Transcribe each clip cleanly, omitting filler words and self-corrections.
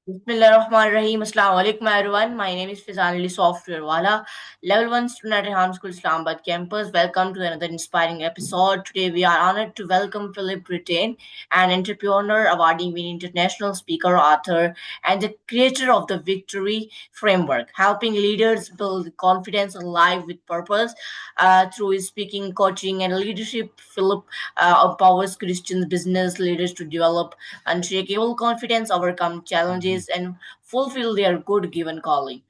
Bismillahirrahmanirrahim. Assalamu alaikum everyone. My name is Fizan Ali Software Wala, Level 1 student at Ham School Islamabad campus. Welcome to another inspiring episode. Today we are honored to welcome Phillip Brittain, an entrepreneur, award-winning international speaker, author, and the creator of the Victory Framework, helping leaders build confidence and life with purpose. Through his speaking, coaching, and leadership, Phillip empowers Christian business leaders to develop unshakable confidence, overcome challenges, and fulfill their good given calling.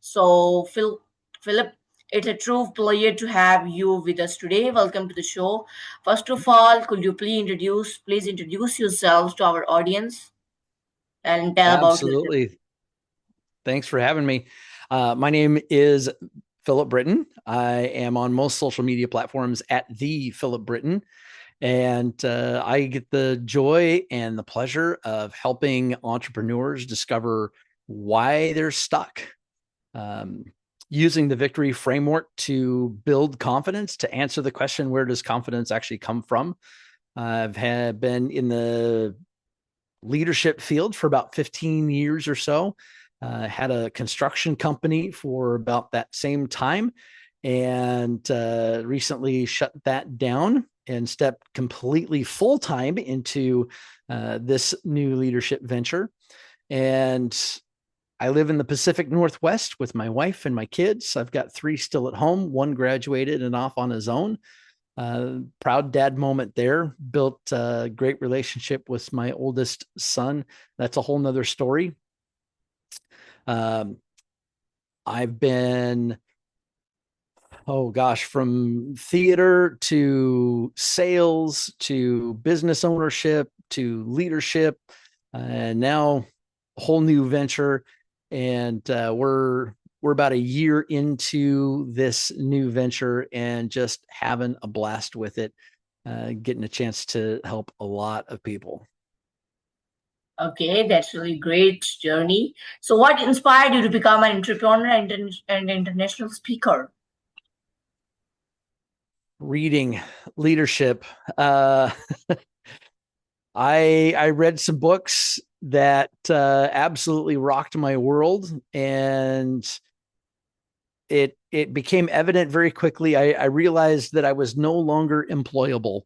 So, Philip, it's a true pleasure to have you with us today. Welcome to the show. First of all, could you please introduce yourselves to our audience and tell about yourself? Absolutely. Thanks for having me. My name is Phillip Brittain. I am on most social media platforms at the Phillip Brittain. And I get the joy and the pleasure of helping entrepreneurs discover why they're stuck, um, using the victory framework to build confidence, to answer the question, where does confidence actually come from? Been in the leadership field for about 15 years or so. Had a construction company for about that same time, and recently shut that down and stepped completely full time into this new leadership venture. And I live in the Pacific Northwest with my wife and my kids. I've got three still at home. One graduated and off on his own. Proud dad moment there. Built a great relationship with my oldest son. That's a whole nother story. Um, I've been, oh gosh, from theater to sales to business ownership to leadership, and now a whole new venture. And we're about a year into this new venture and just having a blast with it, getting a chance to help a lot of people. Okay, that's really great journey. So, what inspired you to become an entrepreneur and international speaker? Reading, leadership. Uh, I read some books that absolutely rocked my world, and it became evident very quickly. I realized that I was no longer employable.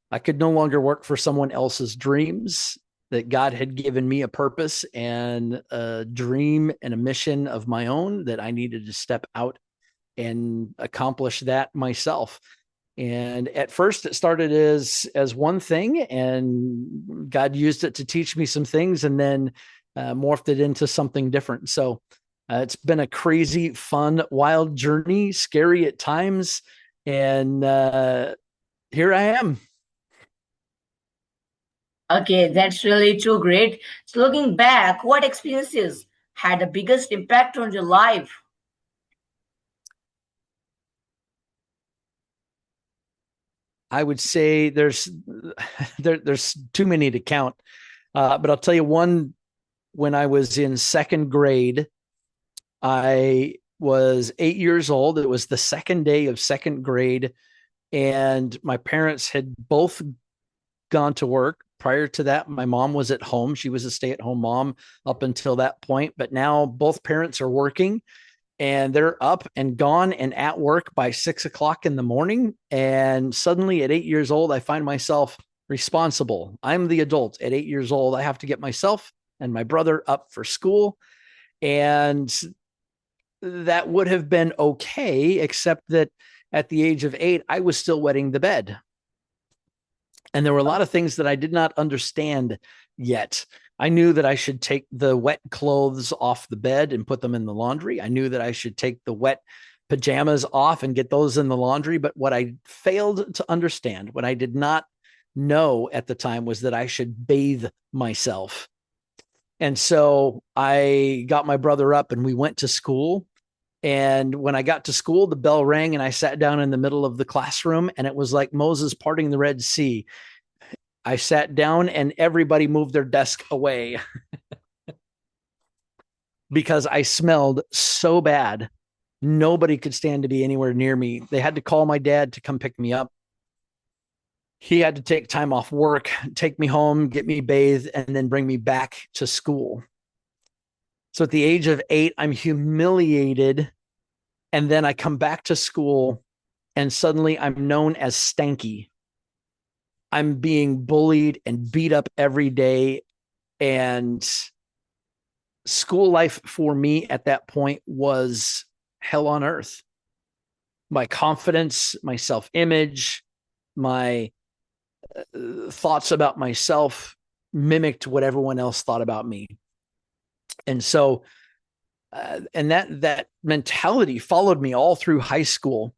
I could no longer work for someone else's dreams, that God had given me a purpose and a dream and a mission of my own, that I needed to step out and accomplish that myself. And at first it started as one thing, and God used it to teach me some things, and then morphed it into something different. So it's been a crazy, fun, wild journey, scary at times. And here I am. Okay, that's really too great. So, looking back, what experiences had the biggest impact on your life? I would say there's too many to count, but I'll tell you one. When I was in second grade, I was 8 years old. It was the second day of second grade, and my parents had both gone to work. Prior to that, my mom was at home. She was a stay-at-home mom up until that point, but now both parents are working, and they're up and gone and at work by 6 o'clock in the morning. And suddenly at 8 years old, I find myself responsible. I'm the adult at 8 years old. I have to get myself and my brother up for school. And that would have been okay, except that at the age of 8, I was still wetting the bed. And there were a lot of things that I did not understand yet. I knew that I should take the wet clothes off the bed and put them in the laundry. I knew that I should take the wet pajamas off and get those in the laundry. But what I failed to understand, what I did not know at the time, was that I should bathe myself. And so I got my brother up and we went to school. And when I got to school, the bell rang and I sat down in the middle of the classroom, and it was like Moses parting the Red Sea. I sat down and everybody moved their desk away because I smelled so bad. Nobody could stand to be anywhere near me. They had to call my dad to come pick me up. He had to take time off work, take me home, get me bathed, and then bring me back to school. So at the age of 8, I'm humiliated. And then I come back to school and suddenly I'm known as Stanky. I'm being bullied and beat up every day. And school life for me at that point was hell on earth. My confidence, my self image, my thoughts about myself mimicked what everyone else thought about me. And so, and that mentality followed me all through high school.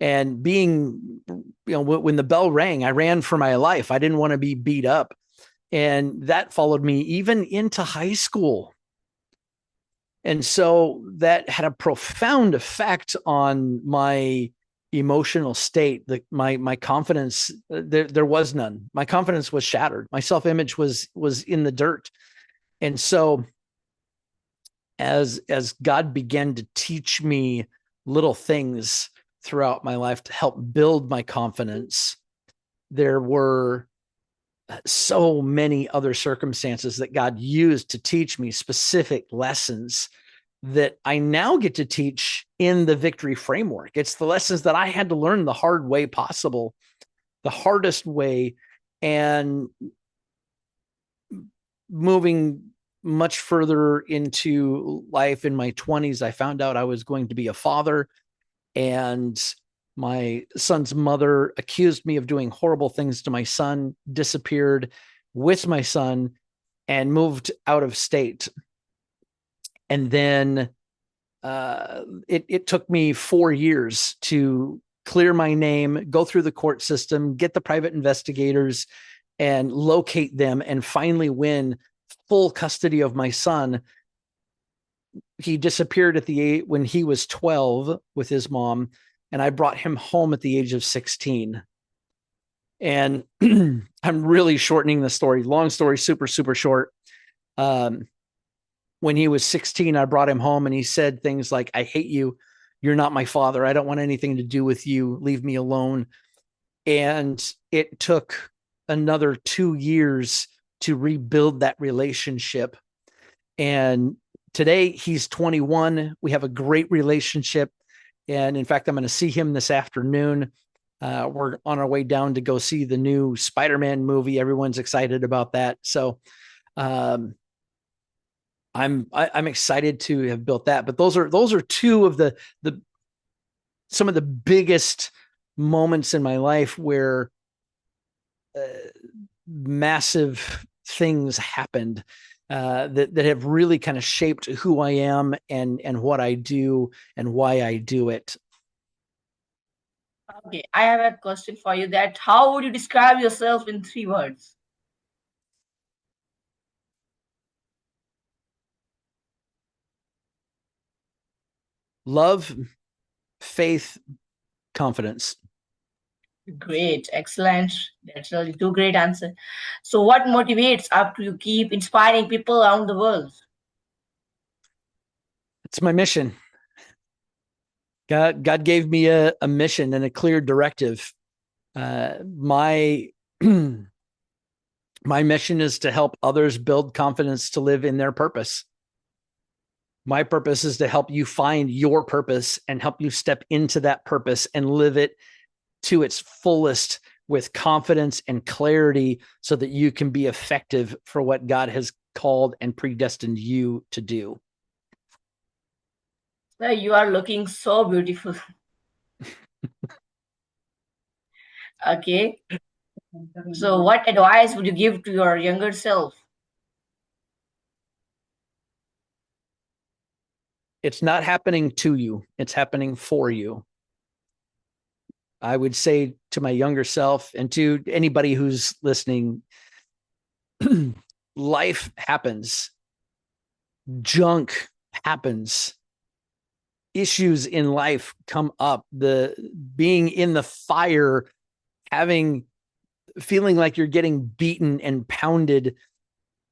And being, when the bell rang, I ran for my life. I didn't want to be beat up. And that followed me even into high school. And so that had a profound effect on my emotional state. My confidence, there was none. My confidence was shattered. My self-image was in the dirt. And so as God began to teach me little things throughout my life to help build my confidence, there were so many other circumstances that God used to teach me specific lessons that I now get to teach in the victory framework. It's the lessons that I had to learn the hard way possible, the hardest way. And moving much further into life in my 20s, I found out I was going to be a father. And my son's mother accused me of doing horrible things to my son, disappeared with my son, and moved out of state. And then it took me 4 years to clear my name, go through the court system, get the private investigators, and locate them, and finally win full custody of my son. He disappeared when he was 12 with his mom, and I brought him home at the age of 16. And I'm really shortening the story. Long story, super, super short. When he was 16, I brought him home and he said things like, "I hate you. You're not my father. I don't want anything to do with you. Leave me alone." And it took another 2 years to rebuild that relationship. And today he's 21. We have a great relationship. And in fact, I'm going to see him this afternoon. We're on our way down to go see the new Spider-Man movie. Everyone's excited about that. So I'm excited to have built that. But those are two of the some of the biggest moments in my life where massive things happened that have really kind of shaped who I am and what I do and why I do it. Okay, I have a question for you. That how would you describe yourself in 3 words? Love, faith, confidence. Great, excellent. That's really 2 great answers. So, what motivates up to you keep inspiring people around the world? It's my mission. God gave me a mission and a clear directive. My my mission is to help others build confidence to live in their purpose. My purpose is to help you find your purpose and help you step into that purpose and live it to its fullest with confidence and clarity so that you can be effective for what God has called and predestined you to do. You are looking so beautiful. Okay. So, what advice would you give to your younger self? It's not happening to you, it's happening for you. I would say to my younger self and to anybody who's listening, life happens, junk happens, issues in life come up. The being in the fire, feeling like you're getting beaten and pounded,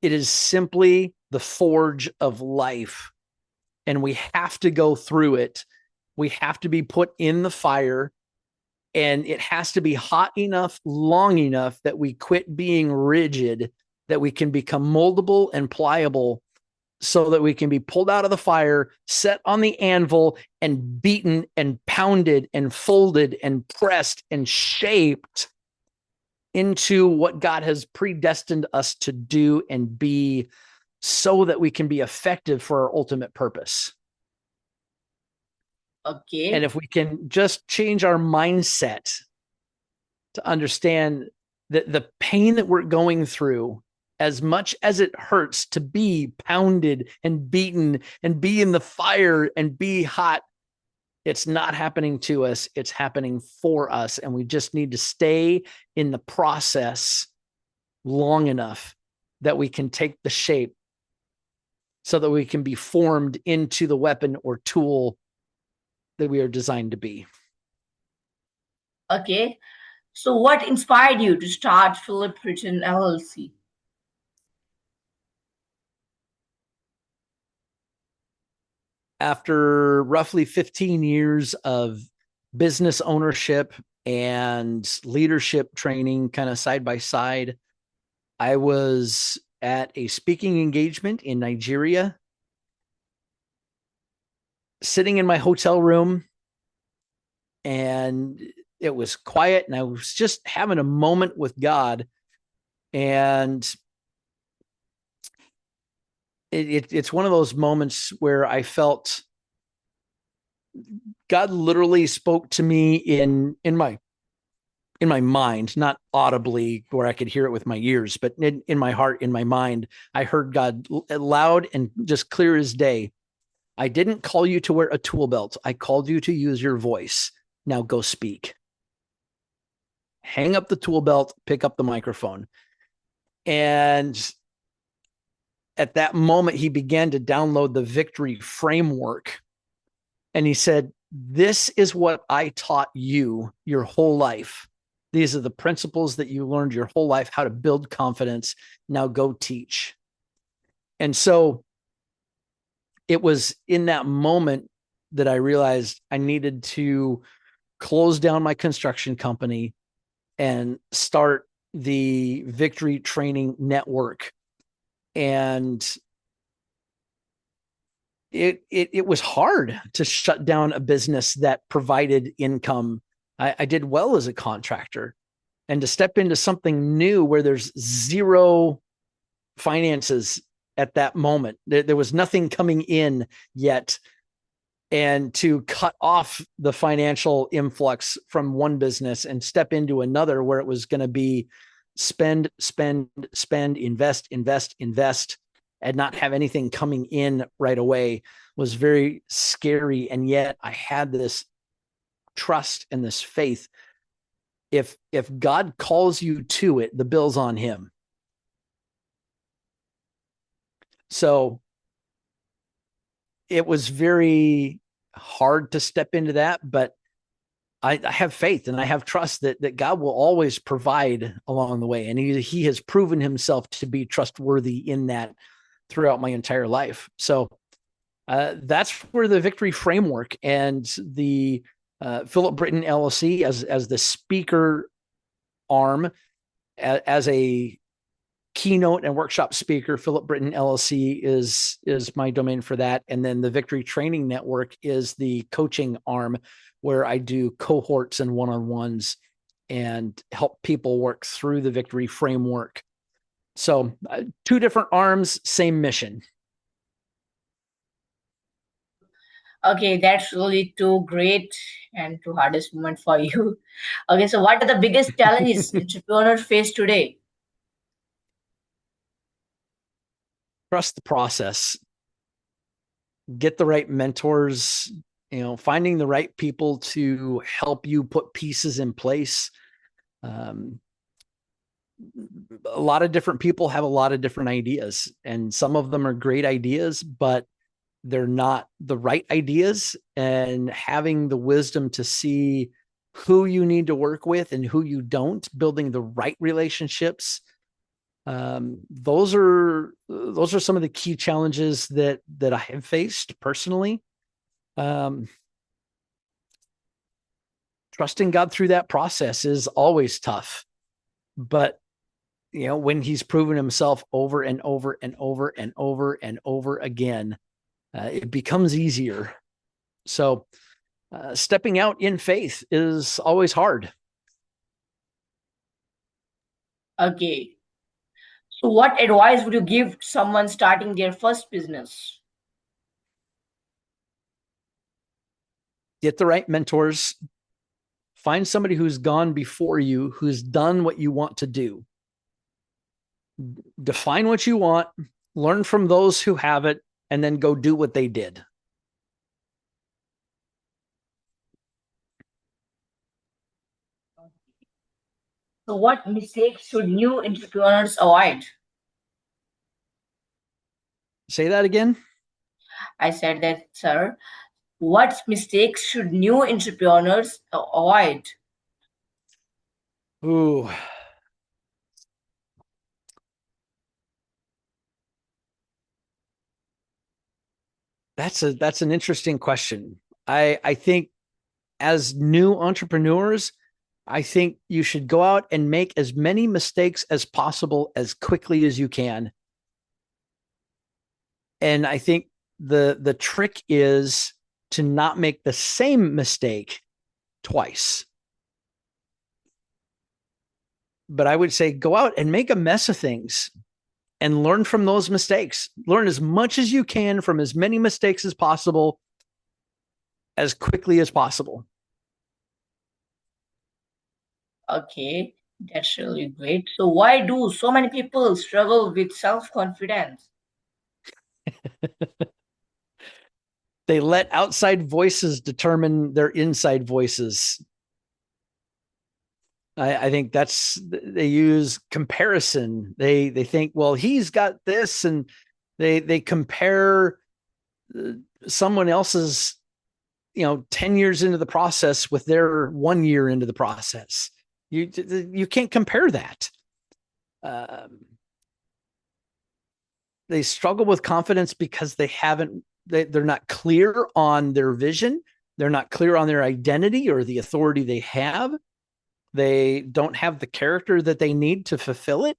it is simply the forge of life. And we have to go through it. We have to be put in the fire, and it has to be hot enough, long enough that we quit being rigid, that we can become moldable and pliable so that we can be pulled out of the fire, set on the anvil, and beaten and pounded and folded and pressed and shaped into what God has predestined us to do and be, so that we can be effective for our ultimate purpose. Okay. And if we can just change our mindset to understand that the pain that we're going through, as much as it hurts to be pounded and beaten and be in the fire and be hot, it's not happening to us, it's happening for us. And we just need to stay in the process long enough that we can take the shape so that we can be formed into the weapon or tool that we are designed to be. Okay. So, what inspired you to start Phillip Brittain LLC? After roughly 15 years of business ownership and leadership training, kind of side by side, I was at a speaking engagement in Nigeria, sitting in my hotel room, and it was quiet, and I was just having a moment with God. And it's one of those moments where I felt God literally spoke to me in my mind, not audibly where I could hear it with my ears, but in my heart, in my mind. I heard God loud and just clear as day. I didn't call you to wear a tool belt. I called you to use your voice. Now go speak. Hang up the tool belt, pick up the microphone. And at that moment, he began to download the victory framework. And he said, this is what I taught you your whole life. These are the principles that you learned your whole life, how to build confidence. Now go teach. And so it was in that moment that I realized I needed to close down my construction company and start the Victory Training Network. And it was hard to shut down a business that provided income. I did well as a contractor, and to step into something new where there's zero finances at that moment, there was nothing coming in yet. And to cut off the financial influx from one business and step into another where it was going to be spend, invest, and not have anything coming in right away was very scary. And yet I had this trust and this faith. If God calls you to it, the bill's on him. So it was very hard to step into that, but I have faith and I have trust that God will always provide along the way. And he has proven himself to be trustworthy in that throughout my entire life. So that's where the Victory Framework and the Phillip Brittain LLC as the speaker arm, as a keynote and workshop speaker. Phillip Brittain LLC is my domain for that. And then the Victory Training Network is the coaching arm, where I do cohorts and one-on-ones and help people work through the Victory Framework. So two different arms, same mission. Okay, that's really too great and too hardest moment for you. Okay, so what are the biggest challenges entrepreneurs face today? Trust the process. Get the right mentors, finding the right people to help you put pieces in place. A lot of different people have a lot of different ideas, and some of them are great ideas, but they're not the right ideas. And having the wisdom to see who you need to work with and who you don't, building the right relationships. Those are some of the key challenges that I have faced personally. Trusting God through that process is always tough, but when he's proven himself over and over and over and over and over again, it becomes easier. So stepping out in faith is always hard. Okay. So, what advice would you give someone starting their first business? Get the right mentors. Find somebody who's gone before you, who's done what you want to do. Define what you want, learn from those who have it, and then go do what they did. So, what mistakes should new entrepreneurs avoid? Say that again. I said that, sir. What mistakes should new entrepreneurs avoid? Ooh, that's an interesting question. I think as new entrepreneurs, I think you should go out and make as many mistakes as possible as quickly as you can. And I think the trick is to not make the same mistake twice. But I would say go out and make a mess of things and learn from those mistakes. Learn as much as you can from as many mistakes as possible, as quickly as possible. Okay, that's really great. So, why do so many people struggle with self-confidence? They let outside voices determine their inside voices. I think they use comparison. They think, well, he's got this, and they compare someone else's 10 years into the process with their 1 year into the process. You can't compare that. They struggle with confidence because they're not clear on their vision. They're not clear on their identity or the authority they have. They don't have the character that they need to fulfill it.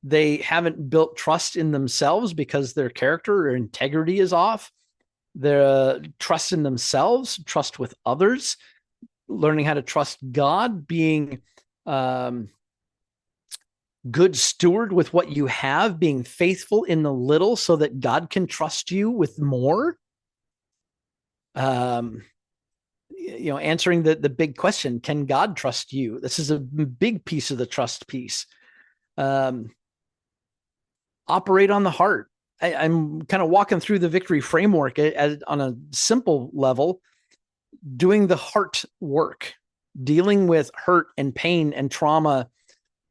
They haven't built trust in themselves because their character or integrity is off. Their trust in themselves, trust with others, learning how to trust God, being good steward with what you have, being faithful in the little so that God can trust you with more. Answering the big question, can God trust you? This is a big piece of the trust piece. Operate on the heart. I'm kind of walking through the victory framework on a simple level, doing the heart work, dealing with hurt and pain and trauma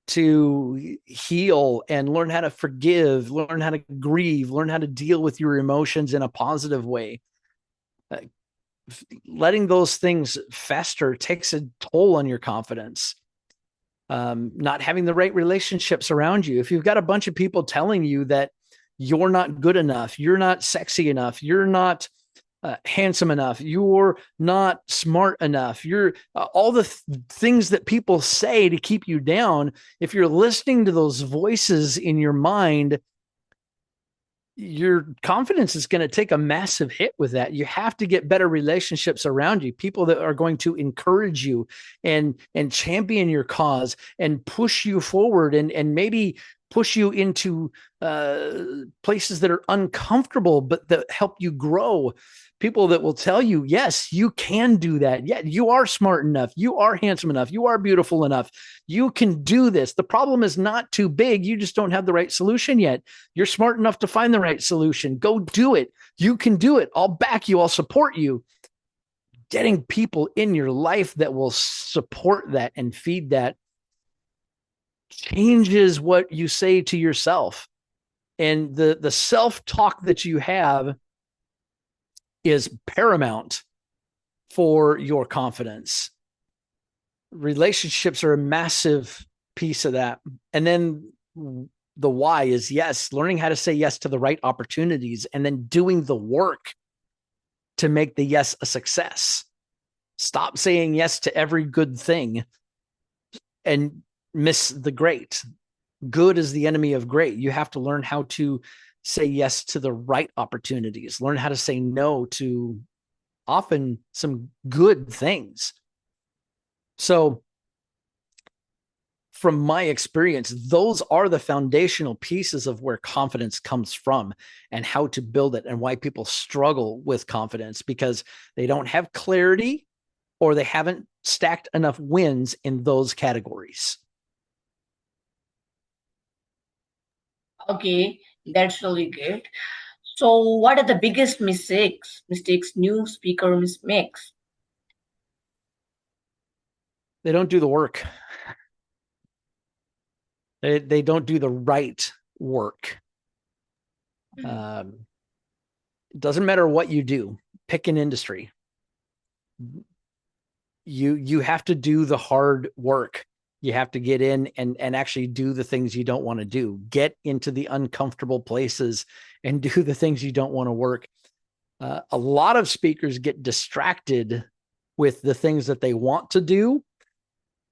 to heal and learn how to forgive, learn how to grieve, learn how to deal with your emotions in a positive way. Letting those things fester takes a toll on your confidence. Not having the right relationships around you. If you've got a bunch of people telling you that you're not good enough, you're not sexy enough, you're not handsome enough, you're not smart enough, you're all the things that people say to keep you down, if you're listening to those voices in your mind, your confidence is going to take a massive hit with that. You have to get better relationships around you, people that are going to encourage you and champion your cause and push you forward and maybe push you into places that are uncomfortable, but that help you grow. People that will tell you, yes, you can do that. Yeah, you are smart enough. You are handsome enough. You are beautiful enough. You can do this. The problem is not too big. You just don't have the right solution yet. You're smart enough to find the right solution. Go do it. You can do it. I'll back you. I'll support you. Getting people in your life that will support that and feed that changes what you say to yourself. And the self-talk that you have is paramount for your confidence. Relationships are a massive piece of that. And then the why is yes, learning how to say yes to the right opportunities and then doing the work to make the yes a success. Stop saying yes to every good thing and miss the great. good is the enemy of great. You have to learn how to say yes to the right opportunities, learn how to say no to often some good things. So, from my experience, those are the foundational pieces of where confidence comes from and how to build it and why people struggle with confidence because they don't have clarity or they haven't stacked enough wins in those categories. Okay, that's really good. So, what are the biggest mistakes new speaker makes? They don't do the work. They don't do the right work. It doesn't matter what you do. Pick an industry. You have to do the hard work. You have to get in and actually do the things you don't want to do. Get into the uncomfortable places and do the things you don't want to work. A lot of speakers get distracted with the things that they want to do,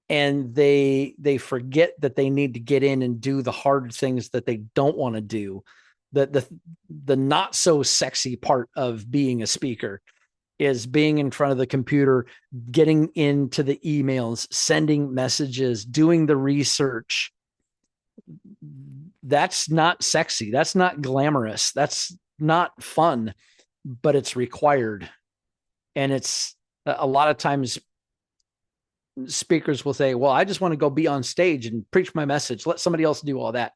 and they forget that they need to get in and do the hard things that they don't want to do. The not so sexy part of being a speaker is being in front of the computer, getting into the emails, sending messages, doing the research. That's not sexy. That's not glamorous. That's not fun, but it's required. And it's a lot of times speakers will say, well, I just want to go be on stage and preach my message. Let somebody else do all that.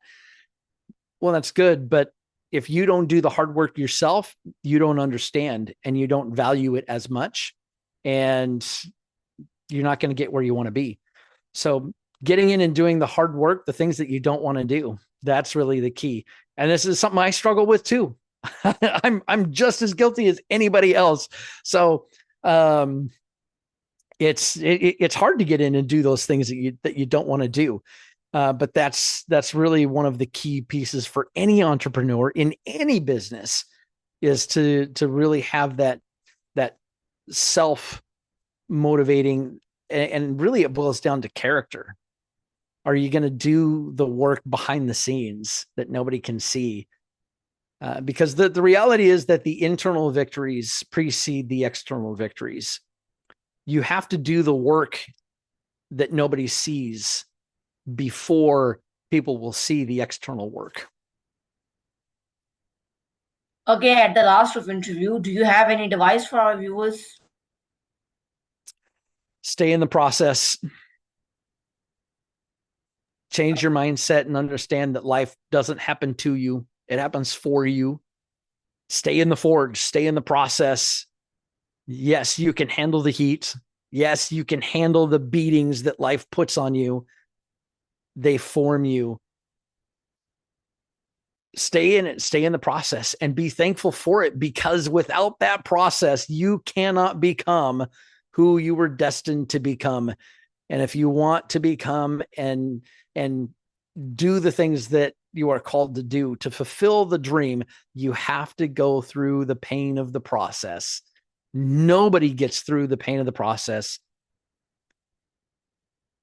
Well, that's good. But if you don't do the hard work yourself, you don't understand and you don't value it as much. And you're not going to get where you want to be. So getting in and doing the hard work, the things that you don't want to do, that's really the key. And this is something I struggle with too. I'm just as guilty as anybody else. So it's hard to get in and do those things that you don't want to do. But that's really one of the key pieces for any entrepreneur in any business is to really have that self motivating, and really it boils down to character. Are you going to do the work behind the scenes that nobody can see? Because the reality is that the internal victories precede the external victories. You have to do the work that nobody sees before people will see the external work. Okay, at the last of interview, do you have any advice for our viewers? Stay in the process. Change your mindset and understand that life doesn't happen to you. It happens for you. Stay in the forge, stay in the process. Yes, you can handle the heat. Yes, you can handle the beatings that life puts on you. They form you. Stay in it, stay in the process, and be thankful for it, because without that process, you cannot become who you were destined to become. And if you want to become and do the things that you are called to do to fulfill the dream, you have to go through the pain of the process. Nobody gets through the pain of the process,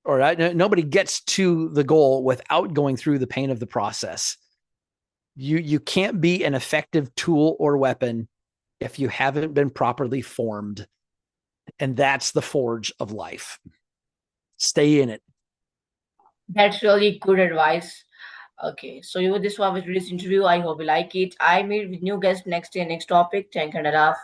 or nobody gets to the goal without going through the pain of the process. You can't be an effective tool or weapon if you haven't been properly formed. And that's the forge of life. Stay in it. That's really good advice. Okay, so this was today's interview. I hope you like it. I meet with new guests next day, next topic. Thank you, Nadav.